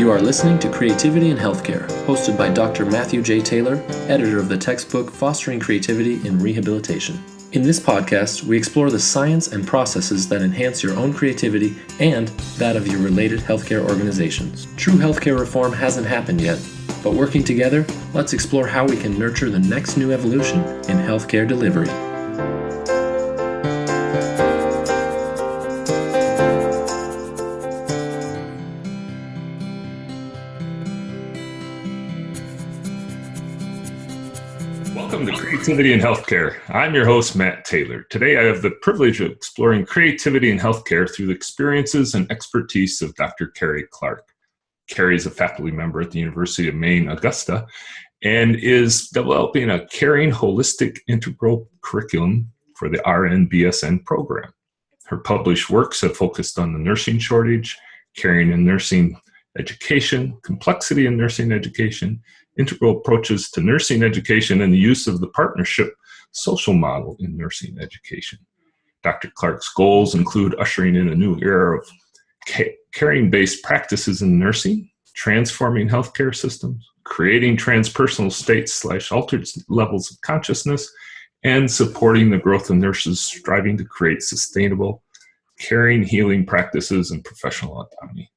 You are listening to Creativity in Healthcare, hosted by Dr. Matthew J. Taylor, editor of the textbook Fostering Creativity in Rehabilitation. In this podcast, we explore the science and processes that enhance your own creativity and that of your related healthcare organizations. True healthcare reform hasn't happened yet, but working together, let's explore how we can nurture the next new evolution in healthcare delivery. Welcome to Creativity in Healthcare. I'm your host, Matt Taylor. Today, I have the privilege of exploring creativity in healthcare through the experiences and expertise of Dr. Carey Clark. Carey is a faculty member at the University of Maine, Augusta, and is developing a caring, holistic, integral curriculum for the RN-BSN program. Her published works have focused on the nursing shortage, caring in nursing education, complexity in nursing education, integral approaches to nursing education, and the use of the partnership social model in nursing education. Dr. Clark's goals include ushering in a new era of caring-based practices in nursing, transforming healthcare systems, creating transpersonal states/altered levels of consciousness, and supporting the growth of nurses striving to create sustainable, caring, healing practices and professional autonomy.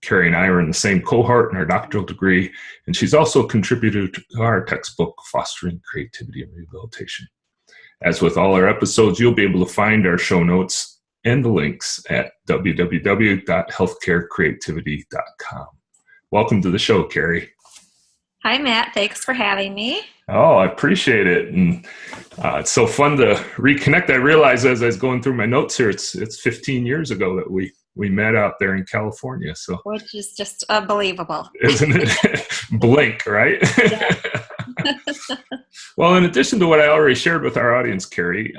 Carey and I are in the same cohort in our doctoral degree, and she's also contributed to our textbook, Fostering Creativity and Rehabilitation. As with all our episodes, you'll be able to find our show notes and the links at www.healthcarecreativity.com. Welcome to the show, Carey. Hi, Matt. Thanks for having me. Oh, I appreciate it. And it's so fun to reconnect. I realized as I was going through my notes here, it's 15 years ago that we met out there in California. So, which is just unbelievable. Isn't it? Blink, right? Yeah. Well, in addition to what I already shared with our audience, Carey,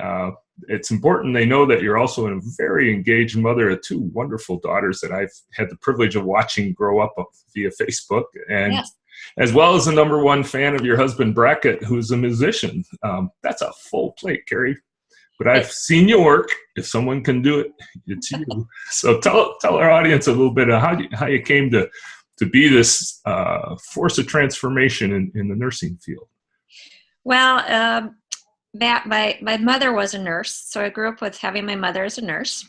it's important they know that you're also a very engaged mother of two wonderful daughters that I've had the privilege of watching grow up via Facebook, and yes, as well as the #1 fan of your husband, Brackett, who's a musician. That's a full plate, Carey. But I've seen you work. If someone can do it, it's you. So tell our audience a little bit of how you came to be this force of transformation in the nursing field. Well, Matt, my mother was a nurse, so I grew up with having my mother as a nurse.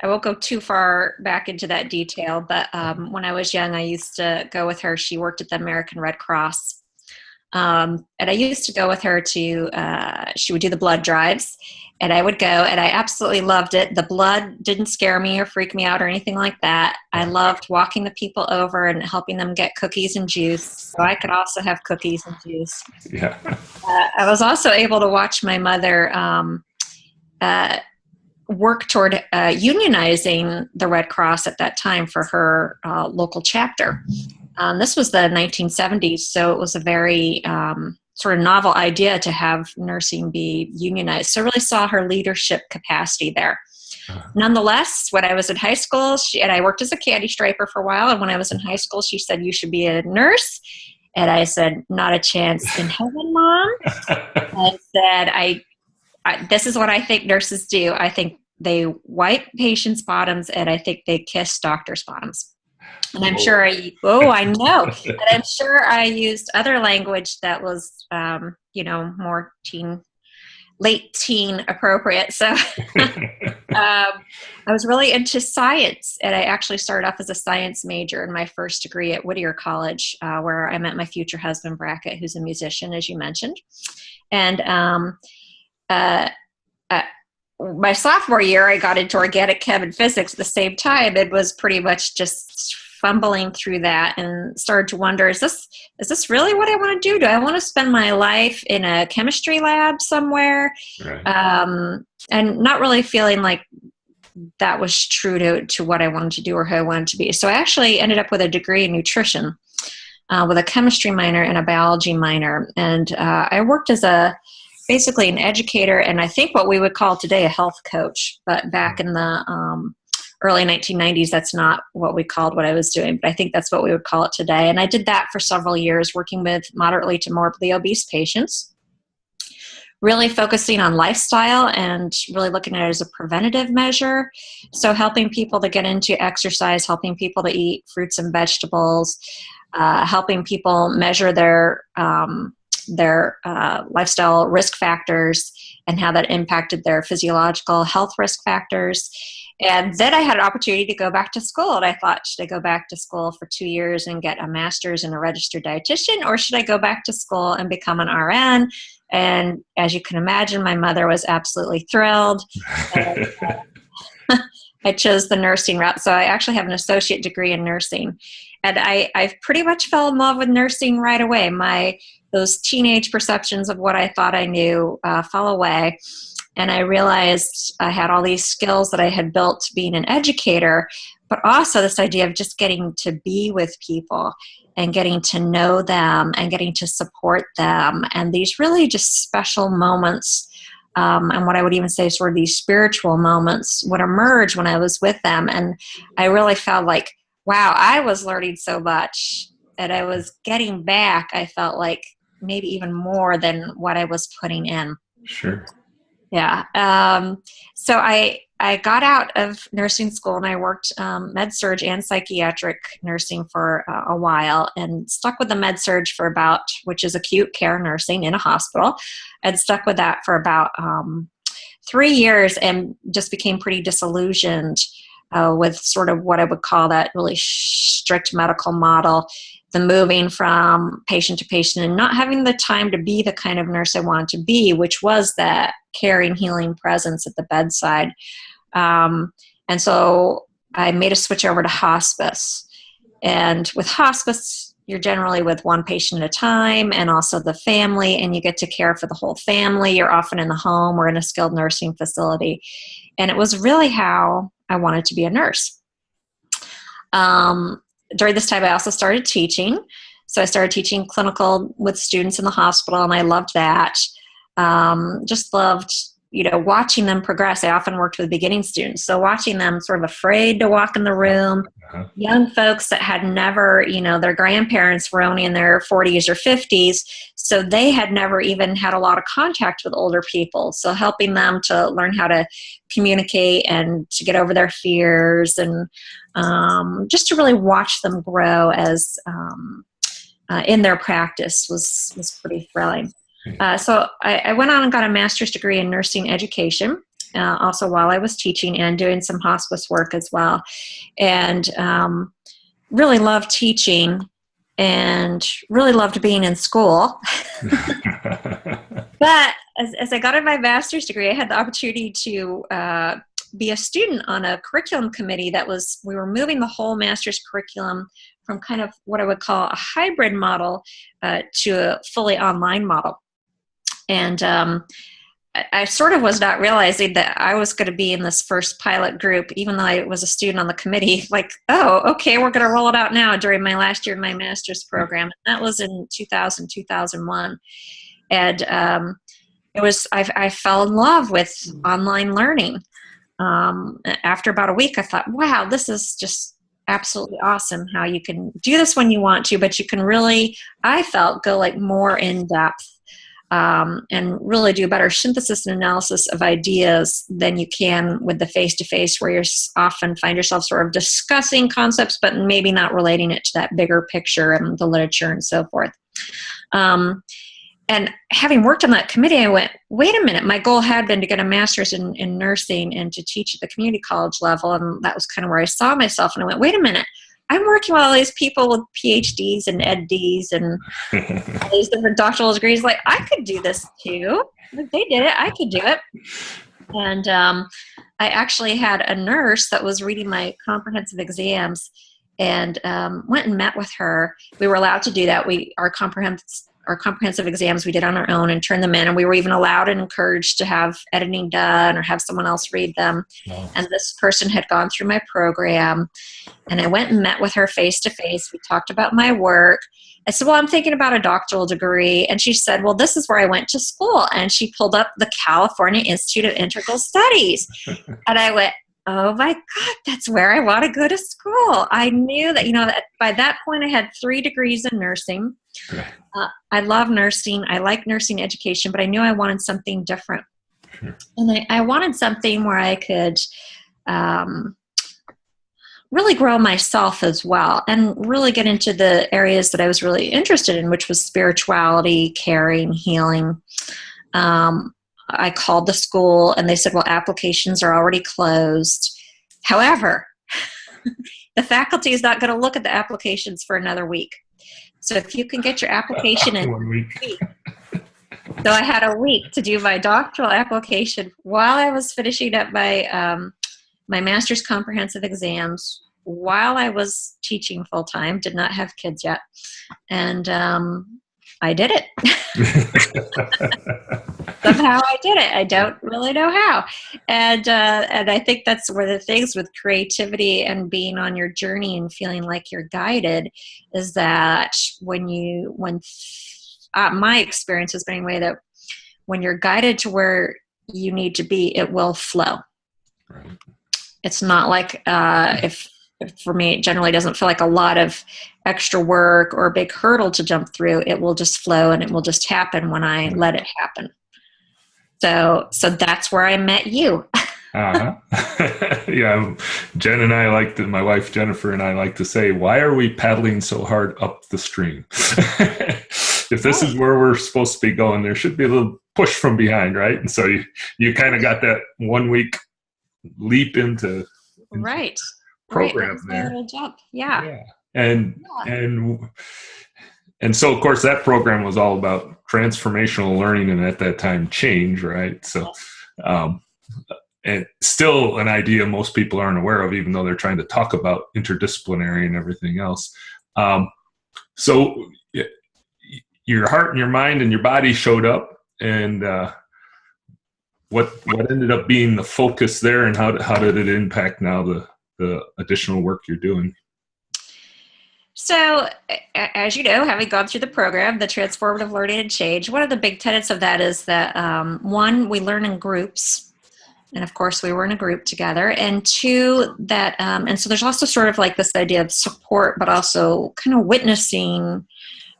I won't go too far back into that detail, but when I was young, I used to go with her. She worked at the American Red Cross. And I used to go with her to, she would do the blood drives, and I would go, and I absolutely loved it. The blood didn't scare me or freak me out or anything like that. I loved walking the people over and helping them get cookies and juice, so I could also have cookies and juice. Yeah. I was also able to watch my mother work toward unionizing the Red Cross at that time for her local chapter. This was the 1970s, so it was a very sort of novel idea to have nursing be unionized. So I really saw her leadership capacity there. Nonetheless, when I was in high school, and I worked as a candy striper for a while, and when I was in high school, she said, "You should be a nurse." And I said, "Not a chance in heaven, Mom." I said, I this is what I think nurses do. I think they wipe patients' bottoms, and I think they kiss doctors' bottoms. And I'm sure I know. And I'm sure I used other language that was, more late teen appropriate. So I was really into science, and I actually started off as a science major in my first degree at Whittier College, where I met my future husband, Brackett, who's a musician, as you mentioned. And my sophomore year, I got into organic chem and physics at the same time. It was pretty much just fumbling through that and started to wonder, is this really what I want to do? Do I want to spend my life in a chemistry lab somewhere? Right. And not really feeling like that was true to what I wanted to do or who I wanted to be. So I actually ended up with a degree in nutrition with a chemistry minor and a biology minor. And I worked as basically an educator, and I think what we would call today a health coach. But back in the early 1990s, that's not what we called what I was doing, but I think that's what we would call it today. And I did that for several years, working with moderately to morbidly obese patients. really focusing on lifestyle and really looking at it as a preventative measure. So helping people to get into exercise, helping people to eat fruits and vegetables, helping people measure their lifestyle risk factors and how that impacted their physiological health risk factors. And then I had an opportunity to go back to school. And I thought, should I go back to school for 2 years and get a master's and a registered dietitian, or should I go back to school and become an RN? And as you can imagine, my mother was absolutely thrilled. And, I chose the nursing route. So I actually have an associate degree in nursing. And I pretty much fell in love with nursing right away. Those teenage perceptions of what I thought I knew fell away. And I realized I had all these skills that I had built being an educator, but also this idea of just getting to be with people and getting to know them and getting to support them. And these really just special moments, and what I would even say sort of these spiritual moments would emerge when I was with them. And I really felt like, wow, I was learning so much that I was getting back. I felt like maybe even more than what I was putting in. Sure. Yeah. So I got out of nursing school and I worked med-surg and psychiatric nursing for a while, and stuck with the med-surg for about, which is acute care nursing in a hospital, and stuck with that for about 3 years, and just became pretty disillusioned with sort of what I would call that really strict medical model, the moving from patient to patient and not having the time to be the kind of nurse I wanted to be, which was that caring, healing presence at the bedside. And so I made a switch over to hospice. And with hospice, you're generally with one patient at a time, and also the family, and you get to care for the whole family. You're often in the home or in a skilled nursing facility. And it was really how I wanted to be a nurse. During this time, I also started teaching. So I started teaching clinical with students in the hospital, and I loved that. Just loved, watching them progress. I often worked with beginning students. So watching them sort of afraid to walk in the room, young folks that had never, their grandparents were only in their 40s or 50s. So they had never even had a lot of contact with older people. So helping them to learn how to communicate and to get over their fears, and just to really watch them grow as in their practice was pretty thrilling. So I went on and got a master's degree in nursing education, also while I was teaching and doing some hospice work as well. And really loved teaching and really loved being in school. But as I got in my master's degree, I had the opportunity to be a student on a curriculum committee we were moving the whole master's curriculum from kind of what I would call a hybrid model to a fully online model. And I sort of was not realizing that I was going to be in this first pilot group, even though I was a student on the committee. Like, oh, okay, we're going to roll it out now during my last year in my master's program. And that was in 2000, 2001. And I fell in love with online learning. After about a week, I thought, wow, this is just absolutely awesome how you can do this when you want to, but you can really, I felt, go like more in depth. And really do better synthesis and analysis of ideas than you can with the face-to-face, where you often find yourself sort of discussing concepts, but maybe not relating it to that bigger picture and the literature and so forth. And having worked on that committee, I went, wait a minute, my goal had been to get a master's in nursing and to teach at the community college level, and that was kind of where I saw myself. And I went, wait a minute, I'm working with all these people with PhDs and EdDs and all these different doctoral degrees. Like, I could do this too. If they did it, I could do it. And I actually had a nurse that was reading my comprehensive exams, and went and met with her. We were allowed to do that. Our comprehensive exams we did on our own and turned them in, and we were even allowed and encouraged to have editing done or have someone else read them. Wow. And this person had gone through my program, and I went and met with her face to face. We talked about my work. I said, well, I'm thinking about a doctoral degree. And she said, well, this is where I went to school. And she pulled up the California Institute of Integral Studies. And I went, oh my God, that's where I want to go to school. I knew that, that by that point I had 3 degrees in nursing. Right. I love nursing. I like nursing education, but I knew I wanted something different. Sure. And I wanted something where I could really grow myself as well and really get into the areas that I was really interested in, which was spirituality, caring, healing. I called the school and they said, well, applications are already closed. However, the faculty is not going to look at the applications for another week. So if you can get your application in 1 week. So I had a week to do my doctoral application while I was finishing up my my master's comprehensive exams, while I was teaching full time, did not have kids yet. And I did it. Somehow I did it. I don't really know how. And I think that's one of the things with creativity and being on your journey and feeling like you're guided is that my experience has been anyway that when you're guided to where you need to be, it will flow. Right. It's not like if for me, it generally doesn't feel like a lot of extra work or a big hurdle to jump through. It will just flow and it will just happen when I let it happen. So that's where I met you. Uh-huh. Yeah, Jen and I my wife Jennifer and I like to say, why are we paddling so hard up the stream? If this is where we're supposed to be going, there should be a little push from behind, right? And so you kind of got that 1 week leap into right program there. Little jump. Yeah. And so of course that program was all about transformational learning and at that time change, right? So and still an idea most people aren't aware of, even though they're trying to talk about interdisciplinary and everything else. So your heart and your mind and your body showed up, and what ended up being the focus there, and how did it impact now the additional work you're doing? So, as you know, having gone through the program, the transformative learning and change, one of the big tenets of that is that one, we learn in groups. And of course, we were in a group together. And two, that, and so there's also sort of like this idea of support, but also kind of witnessing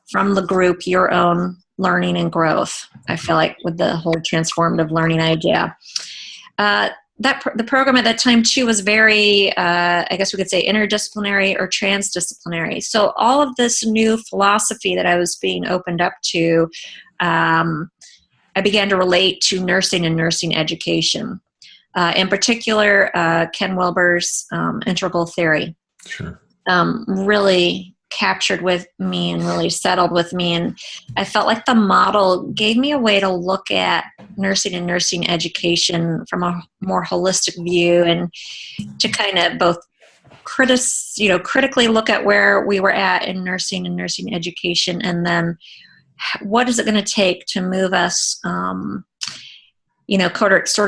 from the group your own learning and growth. I feel like with the whole transformative learning idea. The program at that time too was very, I guess we could say interdisciplinary or transdisciplinary. So all of this new philosophy that I was being opened up to, I began to relate to nursing and nursing education. In particular, Ken Wilber's integral theory. Sure. Really captured with me and really settled with me. And I felt like the model gave me a way to look at nursing and nursing education from a more holistic view, and to kind of both critically look at where we were at in nursing and nursing education, and then what is it going to take to move us sort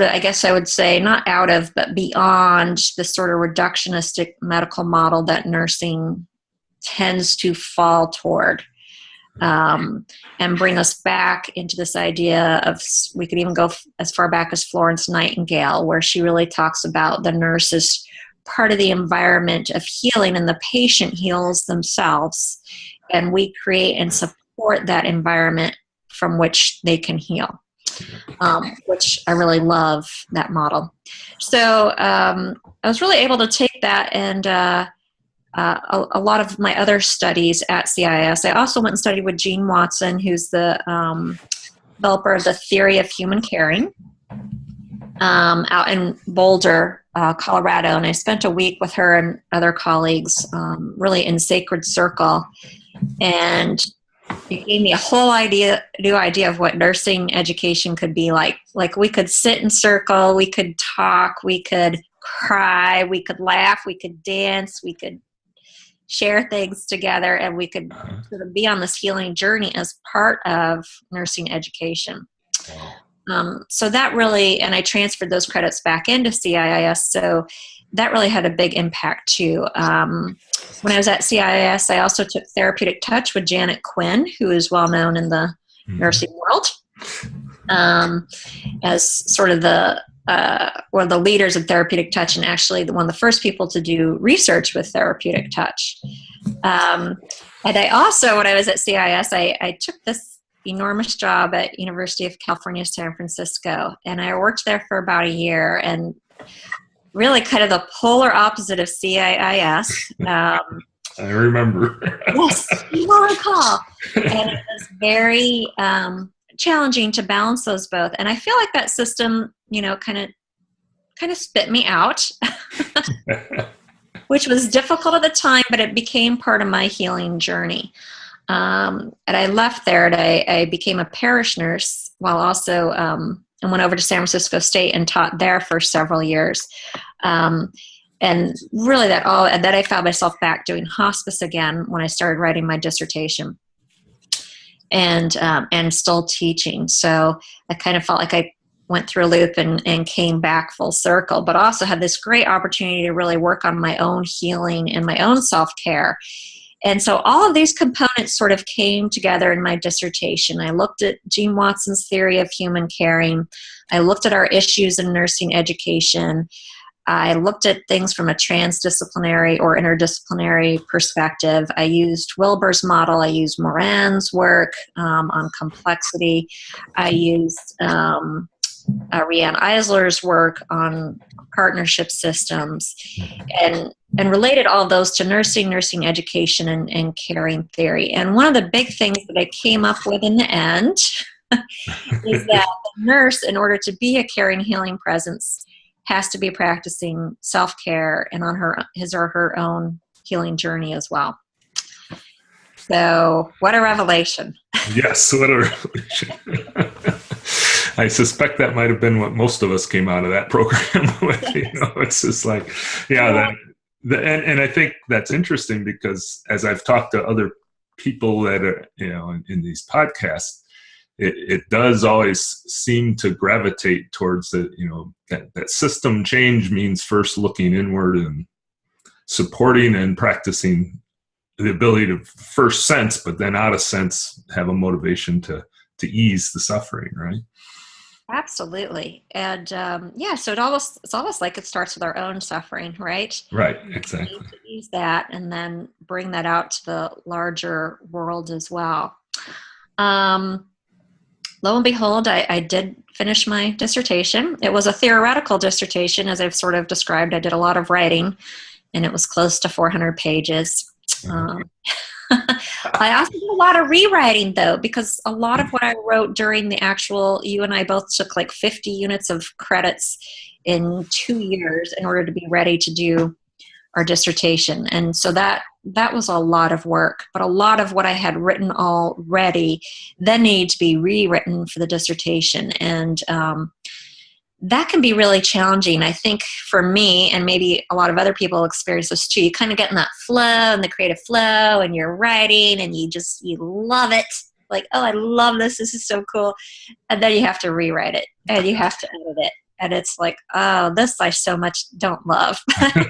of, I guess I would say, not out of, but beyond the sort of reductionistic medical model that nursing tends to fall toward, and bring us back into this idea of, we could even go as far back as Florence Nightingale, where she really talks about the nurse as part of the environment of healing, and the patient heals themselves, and we create and support that environment from which they can heal. Which I really love that model. So I was really able to take that and a lot of my other studies at CIS. I also went and studied with Jean Watson, who's the developer of the theory of human caring, out in Boulder, Colorado. And I spent a week with her and other colleagues, really in sacred circle. And it gave me a whole new idea of what nursing education could be like. Like, we could sit in circle, we could talk, we could cry, we could laugh, we could dance, we could share things together, and we could sort of be on this healing journey as part of nursing education. So that really, and I transferred those credits back into CIIS, so that really had a big impact too. When I was at CIIS, I also took Therapeutic Touch with Janet Quinn, who is well known in the nursing world, as sort of one of the leaders of Therapeutic Touch, and actually one of the first people to do research with Therapeutic Touch. And I also, when I was at CIS, I took this enormous job at University of California, San Francisco. And I worked there for about a year, and really kind of the polar opposite of CIIS. I remember. Yes, you will recall. And it was very challenging to balance those both. And I feel like that system, kind of spit me out, which was difficult at the time, but it became part of my healing journey. And I left there, and I became a parish nurse while also, and went over to San Francisco State and taught there for several years. And really then I found myself back doing hospice again when I started writing my dissertation, and still teaching. So I kind of felt like I went through a loop and came back full circle, but also had this great opportunity to really work on my own healing and my own self-care. And so all of these components sort of came together in my dissertation. I looked at Gene Watson's theory of human caring. I looked at our issues in nursing education. I looked at things from a transdisciplinary or interdisciplinary perspective. I used Wilbur's model. I used Moran's work on complexity. I used Rianne Eisler's work on partnership systems, and related all of those to nursing education, and caring theory. And one of the big things that I came up with in the end is that the nurse, in order to be a caring, healing presence, has to be practicing self-care and on his or her own healing journey as well. So what a revelation. Yes, what a revelation. I suspect that might have been what most of us came out of that program with. It's just like, and I think that's interesting, because as I've talked to other people that are, in these podcasts, it does always seem to gravitate towards that system change means first looking inward and supporting and practicing the ability to first sense, but then out of sense have a motivation to ease the suffering, right? Absolutely. And so it's almost like it starts with our own suffering, right? Right, exactly. We need to ease that and then bring that out to the larger world as well. Lo and behold, I did finish my dissertation. It was a theoretical dissertation, as I've sort of described. I did a lot of writing, and it was close to 400 pages. I also did a lot of rewriting, though, because a lot of what I wrote during the actual, you and I both took like 50 units of credits in 2 years in order to be ready to do our dissertation. And so that was a lot of work, but a lot of what I had written already then needed to be rewritten for the dissertation. And that can be really challenging, I think, for me, and maybe a lot of other people experience this too. You kind of get in that flow and the creative flow, and you're writing and you love it. Like, oh, I love this. This is so cool. And then you have to rewrite it, and you have to edit it. And it's like, oh, this I so much don't love. But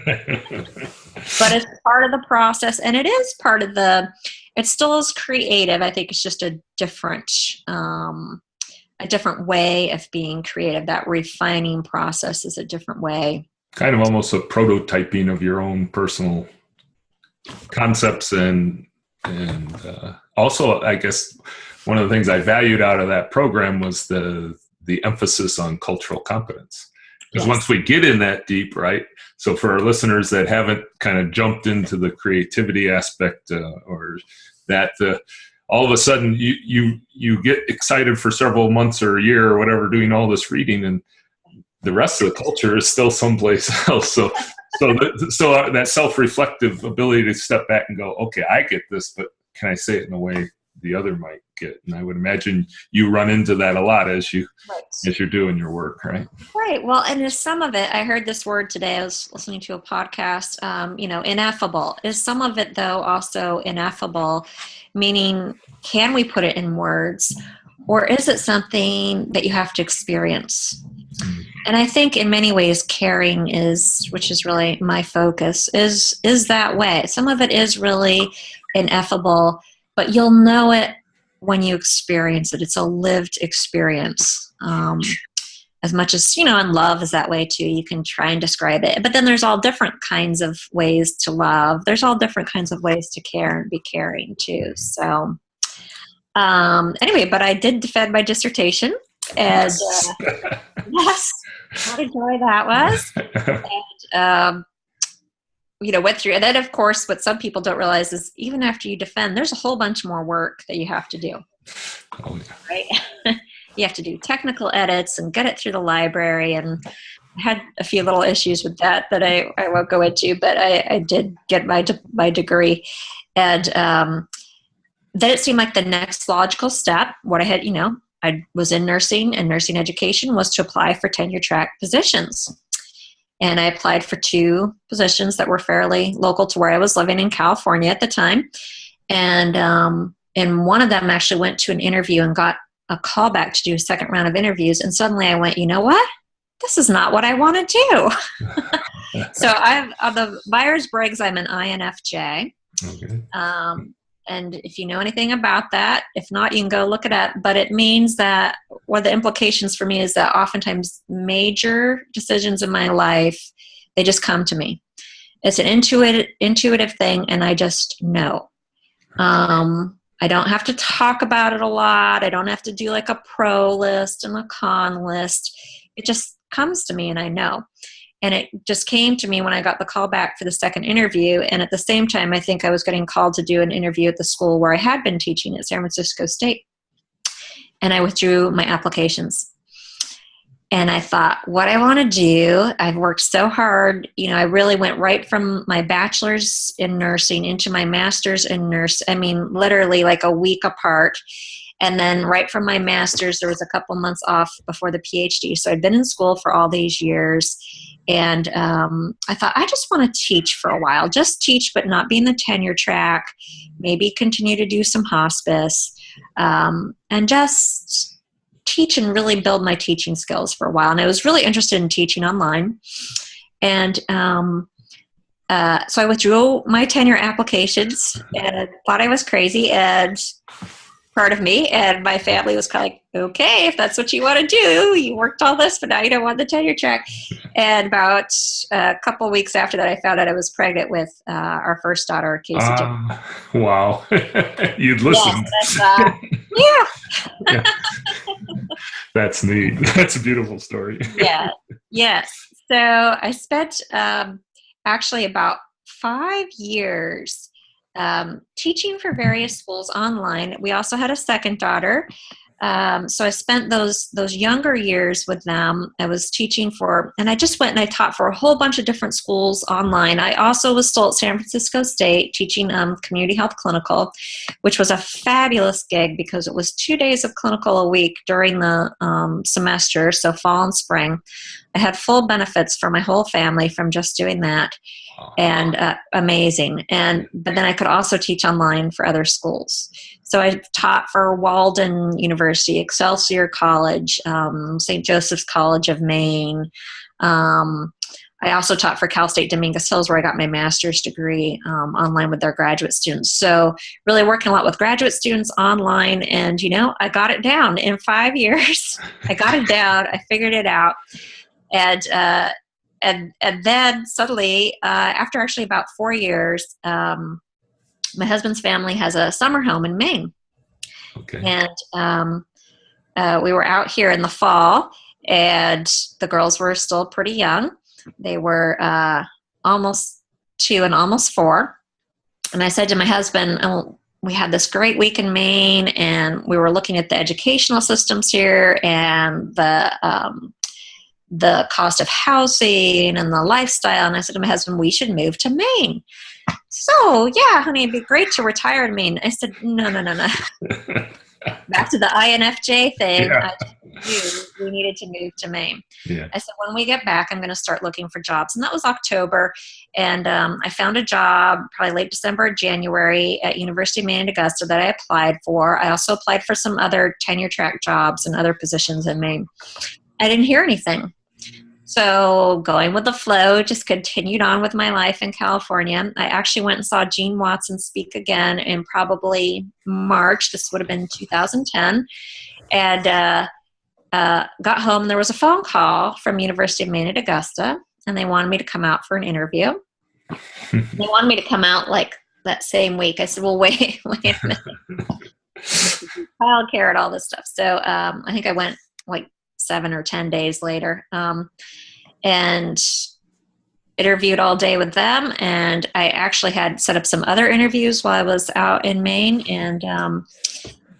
it's part of the process, and it is part of it still is creative. I think it's just a different way of being creative. That refining process is a different way. Kind of almost a prototyping of your own personal concepts, and also, I guess, one of the things I valued out of that program was the emphasis on cultural competence. Because once we get in that deep, right? So for our listeners that haven't kind of jumped into the creativity aspect or that, all of a sudden you get excited for several months or a year or whatever doing all this reading, and the rest of the culture is still someplace else. So that self-reflective ability to step back and go, okay, I get this, but can I say it in a way the other might get? And I would imagine you run into that a lot as you're doing your work, right? Right. Well, and as some of it, I heard this word today. I was listening to a podcast. Ineffable. Is some of it though also ineffable? Meaning, can we put it in words, or is it something that you have to experience? And I think in many ways, caring which is really my focus, is that way. Some of it is really ineffable, but you'll know it when you experience it. It's a lived experience, as much as, and love is that way too. You can try and describe it. But then there's all different kinds of ways to love. There's all different kinds of ways to care and be caring too. So anyway, but I did defend my dissertation. And yes, what a joy that was. And, went through. And then, of course, what some people don't realize is even after you defend, there's a whole bunch more work that you have to do. Oh, yeah. Right? You have to do technical edits and get it through the library. And I had a few little issues with that I won't go into, but I did get my degree. And then it seemed like the next logical step, what I had, I was in nursing, and nursing education was to apply for tenure track positions. And I applied for 2 positions that were fairly local to where I was living in California at the time. And one of them actually went to an interview and got a call back to do a second round of interviews. And suddenly I went, you know what? This is not what I want to do. So on the Myers-Briggs, I'm an INFJ. Okay. And if you know anything about that, if not, you can go look it up. But it means that one of the implications for me is that oftentimes major decisions in my life, they just come to me. It's an intuitive thing, and I just know. I don't have to talk about it a lot. I don't have to do like a pro list and a con list. It just comes to me, and I know. And it just came to me when I got the call back for the second interview. And at the same time, I think I was getting called to do an interview at the school where I had been teaching at San Francisco State. And I withdrew my applications. And I thought, what I want to do, I've worked so hard. I really went right from my bachelor's in nursing into my master's in literally like a week apart. And then right from my master's, there was a couple months off before the PhD. So I'd been in school for all these years. And I thought, I just want to teach for a while. Just teach, but not be in the tenure track. Maybe continue to do some hospice. And just teach and really build my teaching skills for a while. And I was really interested in teaching online. And so I withdrew my tenure applications and thought I was crazy. And part of me and my family was kind of like, okay, if that's what you want to do, you worked all this, but now you don't want the tenure track. And about a couple of weeks after that, I found out I was pregnant with our first daughter, Casey. Wow. You'd listen. Yes, Yeah. That's neat. That's a beautiful story. Yeah. Yes. So I spent actually about 5 years teaching for various schools online. We also had a second daughter. So I spent those younger years with them. I was teaching and I just went and I taught for a whole bunch of different schools online. I also was still at San Francisco State teaching community health clinical, which was a fabulous gig because it was 2 days of clinical a week during the semester, so fall and spring. I had full benefits for my whole family from just doing that. And amazing. But then I could also teach online for other schools. So I taught for Walden University, Excelsior College, St. Joseph's College of Maine. I also taught for Cal State Dominguez Hills, where I got my master's degree online with their graduate students. So really working a lot with graduate students online. And, I got it down in 5 years. I got it down. I figured it out. And then suddenly, after actually about 4 years, my husband's family has a summer home in Maine. Okay. And we were out here in the fall, and the girls were still pretty young. They were almost 2 and almost 4. And I said to my husband, we had this great week in Maine, and we were looking at the educational systems here and the cost of housing and the lifestyle. And I said to my husband, we should move to Maine. So, yeah, honey, it'd be great to retire in Maine. I said, no. Back to the INFJ thing. Yeah. We needed to move to Maine. Yeah. I said, when we get back, I'm going to start looking for jobs. And that was October. And I found a job probably late December, January at University of Maine at Augusta that I applied for. I also applied for some other tenure track jobs and other positions in Maine. I didn't hear anything. So going with the flow, just continued on with my life in California. I actually went and saw Gene Watson speak again in probably March. This would have been 2010. And got home, and there was a phone call from University of Maine at Augusta, and they wanted me to come out for an interview. They wanted me to come out like that same week. I said, well, wait a minute. Childcare and all this stuff. So I think I went like 7 or 10 days later, and interviewed all day with them. And I actually had set up some other interviews while I was out in Maine. And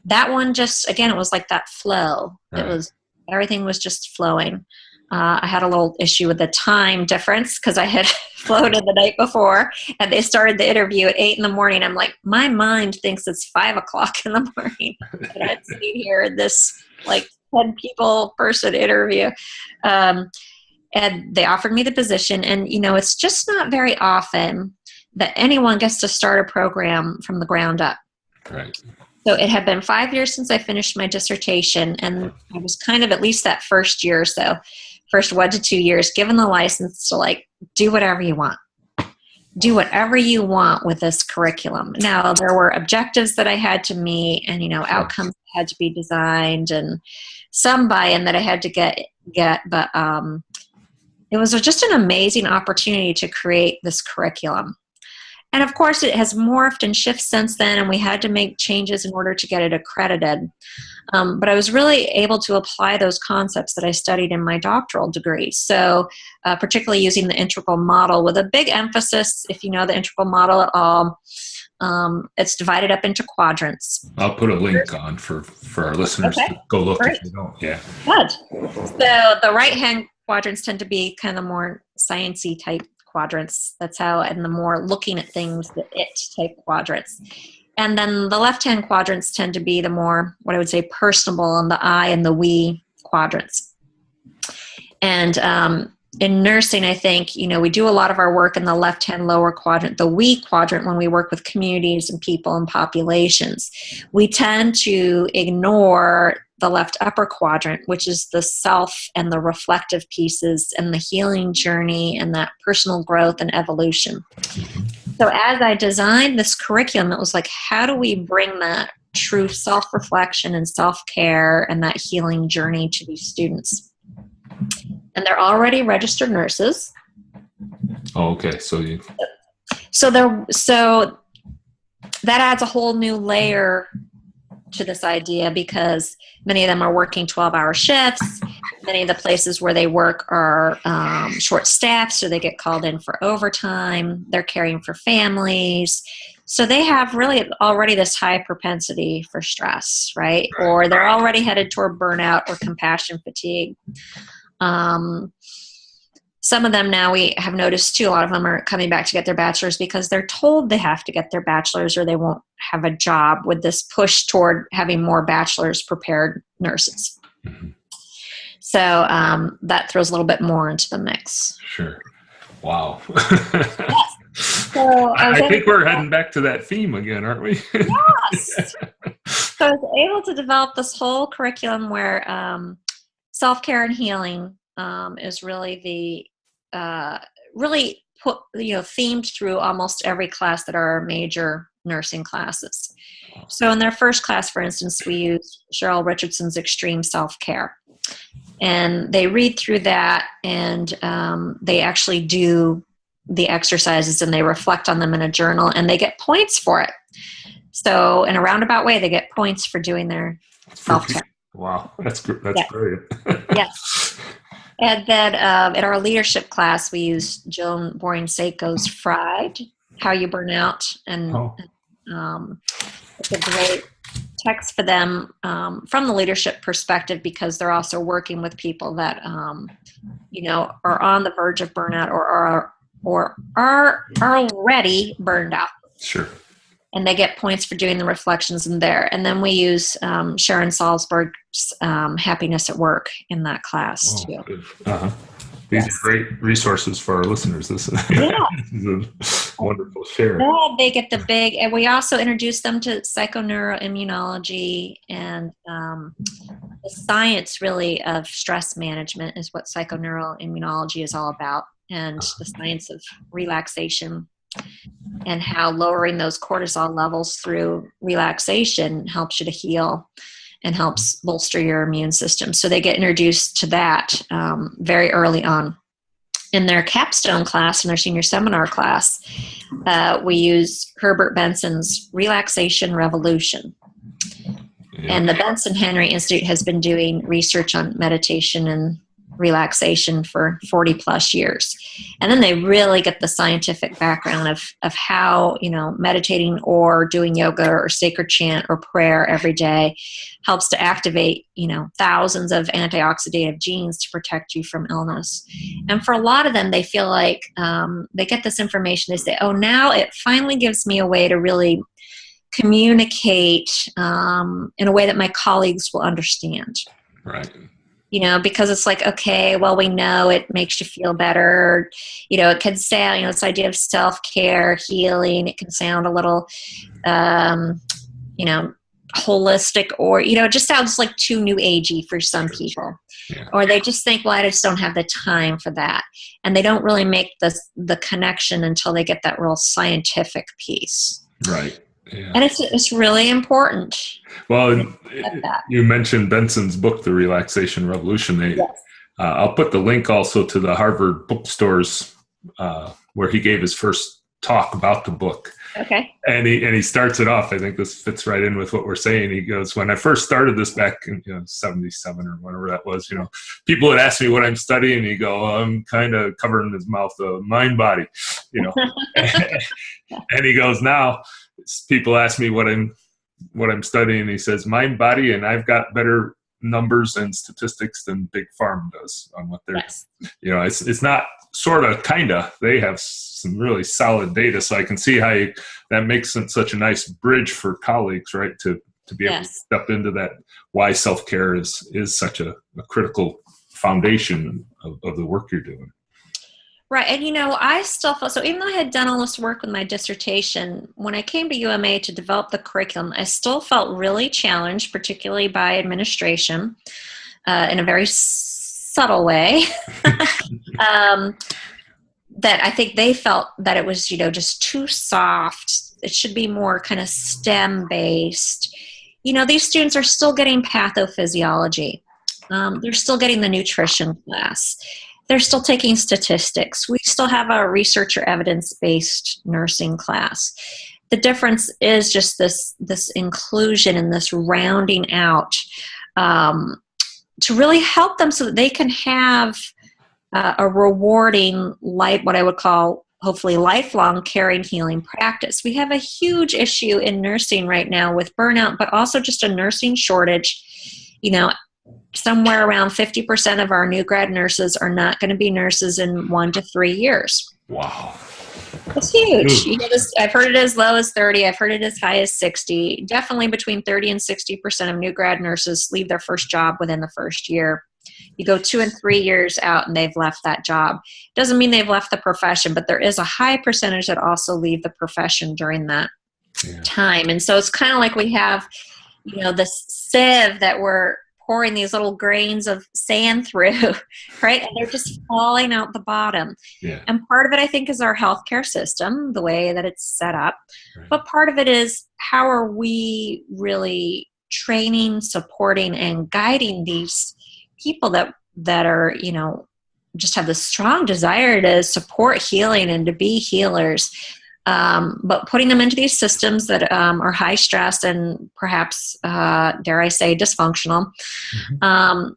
that one just, again, it was like that flow. Right. It was, everything was just flowing. I had a little issue with the time difference because I had flown in the night before, and they started the interview at 8 a.m. I'm like, my mind thinks it's 5 o'clock in the morning. And I'm sitting here in this like 10 people person interview. And they offered me the position. And, you know, it's just not very often that anyone gets to start a program from the ground up. Right. So it had been 5 years since I finished my dissertation. And I was kind of, at least that first year or so, first 1 to 2 years, given the license to like do whatever you want. Do whatever you want with this curriculum. Now, there were objectives that I had to meet, and, you know, outcomes had to be designed, and some buy-in that I had to get. But it was just an amazing opportunity to create this curriculum. And of course, it has morphed and shifted since then, and we had to make changes in order to get it accredited. But I was really able to apply those concepts that I studied in my doctoral degree. So particularly using the integral model with a big emphasis, if you know the integral model at all, it's divided up into quadrants. I'll put a link on for our listeners to go look. Great. If they don't. Yeah. Good. So the right-hand quadrants tend to be kind of more science-y type quadrants. That's how, and the more looking at things, the it type quadrants. And then the left-hand quadrants tend to be the more, what I would say, personable, and the I and the we quadrants. And in nursing, I think, you know, we do a lot of our work in the left-hand lower quadrant, the we quadrant, when we work with communities and people and populations. We tend to ignore the left upper quadrant, which is the self and the reflective pieces and the healing journey and that personal growth and evolution. So as I designed this curriculum, it was like, how do we bring that true self-reflection and self-care and that healing journey to these students? And they're already registered nurses. Oh, okay. So that adds a whole new layer to this idea, because many of them are working 12-hour shifts. Many of the places where they work are short-staffed, so they get called in for overtime. They're caring for families. So they have really already this high propensity for stress, right? Or they're already headed toward burnout or compassion fatigue. Some of them now, we have noticed too, a lot of them are coming back to get their bachelor's because they're told they have to get their bachelor's or they won't have a job, with this push toward having more bachelor's prepared nurses. Mm-hmm. So that throws a little bit more into the mix. Sure. Wow. Yes. So I think we're heading back to that theme again, aren't we? Yes. So I was able to develop this whole curriculum where self-care and healing is really themed through almost every class that are major nursing classes. So in their first class, for instance, we use Cheryl Richardson's Extreme Self-Care. And they read through that, and they actually do the exercises, and they reflect on them in a journal, and they get points for it. So in a roundabout way, they get points for doing their self-care. Wow, that's Yeah. brilliant. Yes. And then in our leadership class, we use Joan Boring-Seiko's Fried, How You Burn Out. And it's a great text for them from the leadership perspective, because they're also working with people that, are on the verge of burnout or are already burned out. Sure. And they get points for doing the reflections in there. And then we use Sharon Salzberg's Happiness at Work in that class too. Good. Uh-huh. These are great resources for our listeners. This is a wonderful share. Yeah, they get the big, and we also introduce them to psychoneuroimmunology and the science really of stress management is what psychoneuroimmunology is all about, and the science of relaxation, and how lowering those cortisol levels through relaxation helps you to heal. and helps bolster your immune system. So they get introduced to that very early on. In their capstone class, in their senior seminar class, we use Herbert Benson's Relaxation Revolution. Yeah. And the Benson Henry Institute has been doing research on meditation and relaxation for 40 plus years. And then they really get the scientific background of how, meditating or doing yoga or sacred chant or prayer every day helps to activate, thousands of antioxidative genes to protect you from illness. And for a lot of them, they feel like they get this information. They say, oh, now it finally gives me a way to really communicate in a way that my colleagues will understand. Right. Because it's like, okay, well, we know it makes you feel better. It can sound, this idea of self-care, healing, it can sound a little, holistic, or, it just sounds like too new agey for some people. Yeah. Or they just think, well, I just don't have the time for that. And they don't really make the connection until they get that real scientific piece. Right. Yeah. And it's really important. Well, you mentioned Benson's book, The Relaxation Revolution. Yes. I'll put the link also to the Harvard bookstores where he gave his first talk about the book. Okay. And he starts it off. I think this fits right in with what we're saying. He goes, when I first started this back in 77 or whatever that was, people would ask me what I'm studying. And he'd go, I'm kind of covering his mouth, mind, body, And he goes, now people ask me what I'm studying. He says, mind, body, and I've got better numbers and statistics than Big Pharma does on what they're, it's not sort of, kind of, they have some really solid data. So I can see how that makes such a nice bridge for colleagues, right? To be able to step into that, why self-care is such a critical foundation of the work you're doing. Right. And, I still felt, so even though I had done all this work with my dissertation, when I came to UMA to develop the curriculum, I still felt really challenged, particularly by administration, in a very subtle way, that I think they felt that it was, just too soft. It should be more kind of STEM based. These students are still getting pathophysiology. They're still getting the nutrition class. They're still taking statistics. We still have a research or evidence-based nursing class. The difference is just this inclusion and this rounding out to really help them so that they can have a rewarding, what I would call, hopefully, lifelong caring, healing practice. We have a huge issue in nursing right now with burnout, but also just a nursing shortage. Somewhere around 50% of our new grad nurses are not going to be nurses in 1 to 3 years. Wow. It's huge. I've heard it as low as 30. I've heard it as high as 60. Definitely between 30 and 60% of new grad nurses leave their first job within the first year. You go 2 and 3 years out and they've left that job. Doesn't mean they've left the profession, but there is a high percentage that also leave the profession during that time. And so it's kind of like we have, this sieve that we're pouring these little grains of sand through, right? And they're just falling out the bottom. Yeah. And part of it, I think, is our healthcare system, the way that it's set up. Right. But part of it is, how are we really training, supporting, and guiding these people that are, just have this strong desire to support healing and to be healers, but putting them into these systems that are high stress and perhaps, dare I say, dysfunctional. Mm-hmm.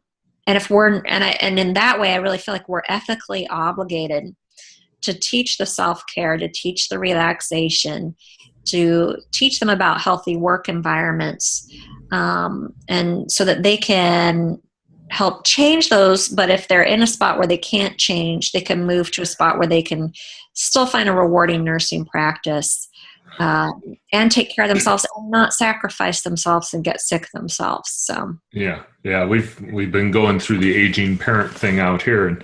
And if and in that way, I really feel like we're ethically obligated to teach the self-care, to teach the relaxation, to teach them about healthy work environments, and so that they can help change those. But if they're in a spot where they can't change, they can move to a spot where they can still find a rewarding nursing practice, and take care of themselves and not sacrifice themselves and get sick themselves. So yeah, we've been going through the aging parent thing out here, and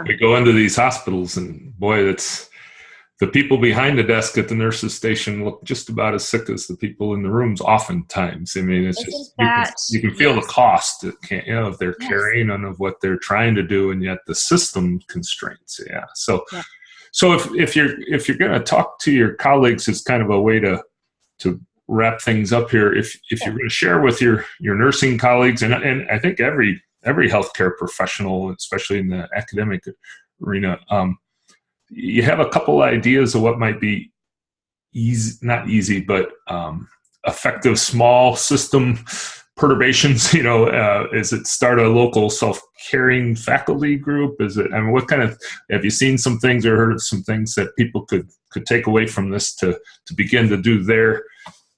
we go into these hospitals, and boy, it's the people behind the desk at the nurses station look just about as sick as the people in the rooms. Oftentimes, I mean, it's just you can feel the cost of their carrying and of what they're trying to do, and yet the system constraints. Yeah, so. Yeah. So if you're going to talk to your colleagues as kind of a way to wrap things up here, if you're going to share with your nursing colleagues, and I think every healthcare professional, especially in the academic arena, you have a couple ideas of what might be easy, not easy, but effective small system perturbations. Is it start a local self-caring faculty group? Is it, what kind of, have you seen some things or heard of some things that people could take away from this to begin to do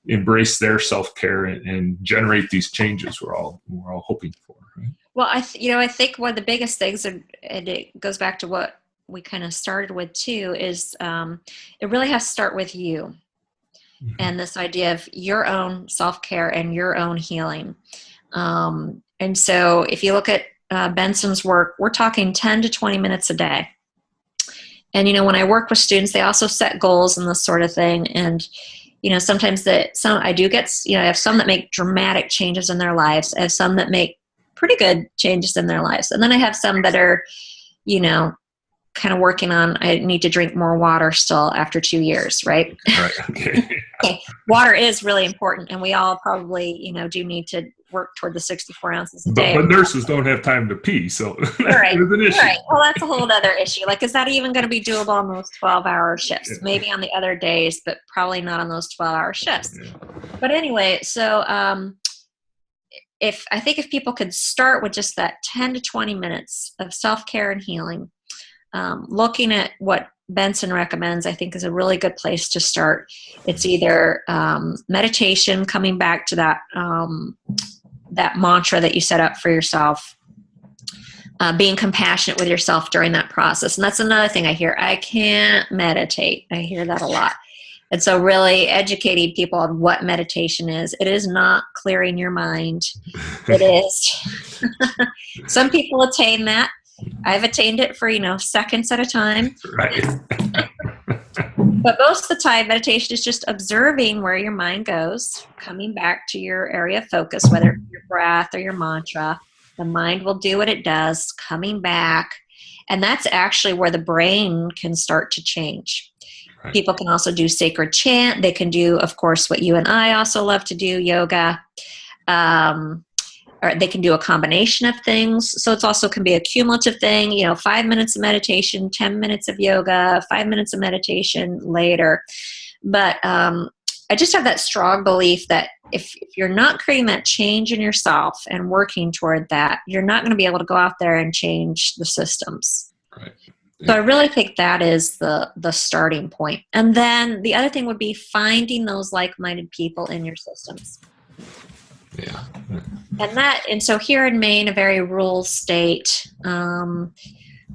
embrace their self-care and generate these changes we're all hoping for, right? Well, I think one of the biggest things, and it goes back to what we kind of started with too, is it really has to start with you. Mm-hmm. And this idea of your own self-care and your own healing. And so if you look at Benson's work, we're talking 10 to 20 minutes a day. And, when I work with students, they also set goals and this sort of thing. And, sometimes I have some that make dramatic changes in their lives. I have some that make pretty good changes in their lives. And then I have some that are, kind of working on, I need to drink more water still after 2 years, right? Right. Okay. Okay. Water is really important, and we all probably, do need to work toward the 64 ounces a day. But nurses don't have time to pee, so right. There's an issue. Right. Well, that's a whole other issue. Like, is that even going to be doable on those 12-hour shifts? Yeah. Maybe on the other days, but probably not on those 12-hour shifts. Yeah. But anyway, so if people could start with just that 10 to 20 minutes of self-care and healing, looking at what Benson recommends, I think, is a really good place to start. It's either meditation, coming back to that that mantra that you set up for yourself, being compassionate with yourself during that process. And that's another thing I hear. I can't meditate. I hear that a lot. And so really educating people on what meditation is. It is not clearing your mind. It is. Some people attain that. I've attained it for, seconds at a time. Right. But most of the time, meditation is just observing where your mind goes, coming back to your area of focus, whether it's your breath or your mantra. The mind will do what it does, coming back. And that's actually where the brain can start to change. Right. People can also do sacred chant. They can do, of course, what you and I also love to do, yoga. Or they can do a combination of things. So it's also can be a cumulative thing, 5 minutes of meditation, 10 minutes of yoga, 5 minutes of meditation later. But I just have that strong belief that if you're not creating that change in yourself and working toward that, you're not going to be able to go out there and change the systems. Right. Yeah. So I really think that is the starting point. And then the other thing would be finding those like-minded people in your systems. Yeah. And so here in Maine, a very rural state, a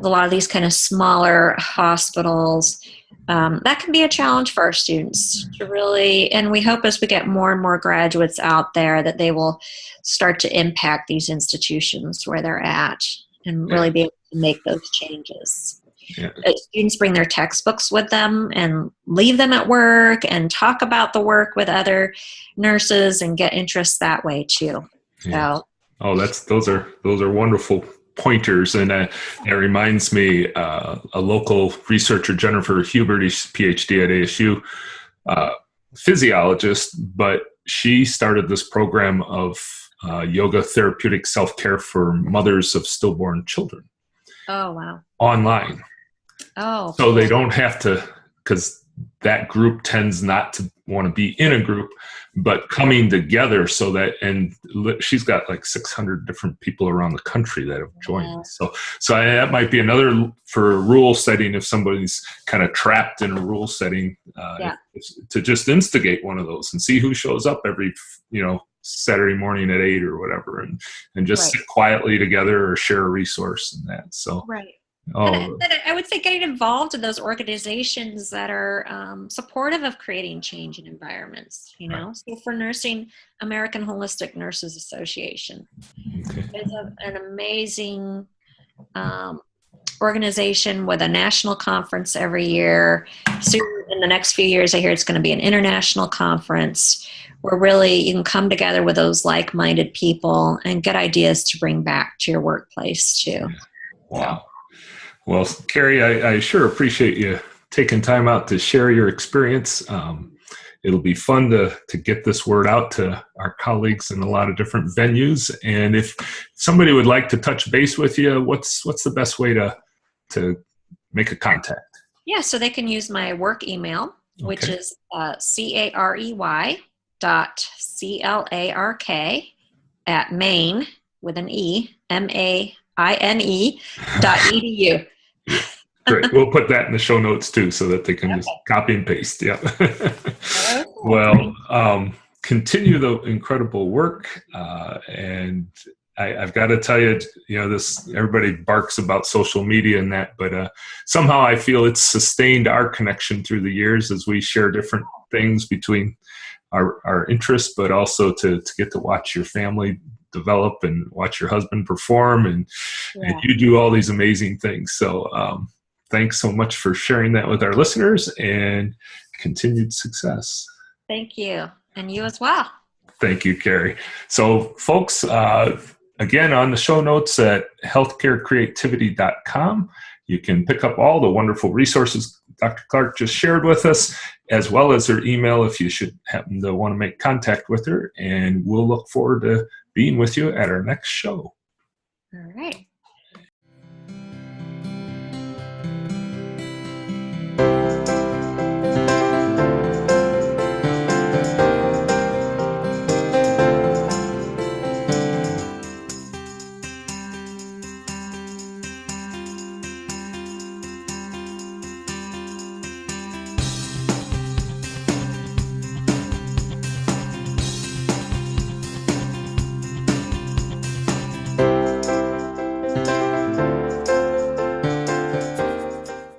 lot of these kind of smaller hospitals, that can be a challenge for our students to really, and we hope as we get more and more graduates out there that they will start to impact these institutions where they're at and really be able to make those changes. Yeah. Students bring their textbooks with them and leave them at work and talk about the work with other nurses and get interest that way too. Yeah. So, those are wonderful pointers, and it reminds me a local researcher, Jennifer Huberty's PhD at ASU, physiologist, but she started this program of yoga therapeutic self-care for mothers of stillborn children. Oh wow! Online. Oh, so they don't have to, because that group tends not to want to be in a group, but coming together so that, and she's got like 600 different people around the country that have joined. Yeah. So that might be another for a rural setting. If somebody's kind of trapped in a rural setting, to just instigate one of those and see who shows up every, Saturday morning at 8 or whatever, and just sit quietly together or share a resource and that. So, right. Oh. And I would say getting involved in those organizations that are supportive of creating change in environments, Right. So for nursing, American Holistic Nurses Association is an amazing organization with a national conference every year. Soon in the next few years, I hear it's going to be an international conference where really you can come together with those like-minded people and get ideas to bring back to your workplace too. Wow. Well, Carey, I sure appreciate you taking time out to share your experience. It'll be fun to get this word out to our colleagues in a lot of different venues. And if somebody would like to touch base with you, what's the best way to make a contact? Yeah, so they can use my work email, which is carey@maine with an E, MAINE.edu. Great. We'll put that in the show notes too, so that they can just copy and paste. Yeah. Well, continue the incredible work. And I've got to tell you, everybody barks about social media and that, but somehow I feel it's sustained our connection through the years as we share different things between our interests, but also to get to watch your family develop and watch your husband perform, and you do all these amazing things. So thanks so much for sharing that with our listeners, and continued success. Thank you. And you as well. Thank you, Carey. So folks, again, on the show notes at healthcarecreativity.com, you can pick up all the wonderful resources Dr. Clark just shared with us, as well as her email if you should happen to want to make contact with her. And we'll look forward to being with you at our next show. All right.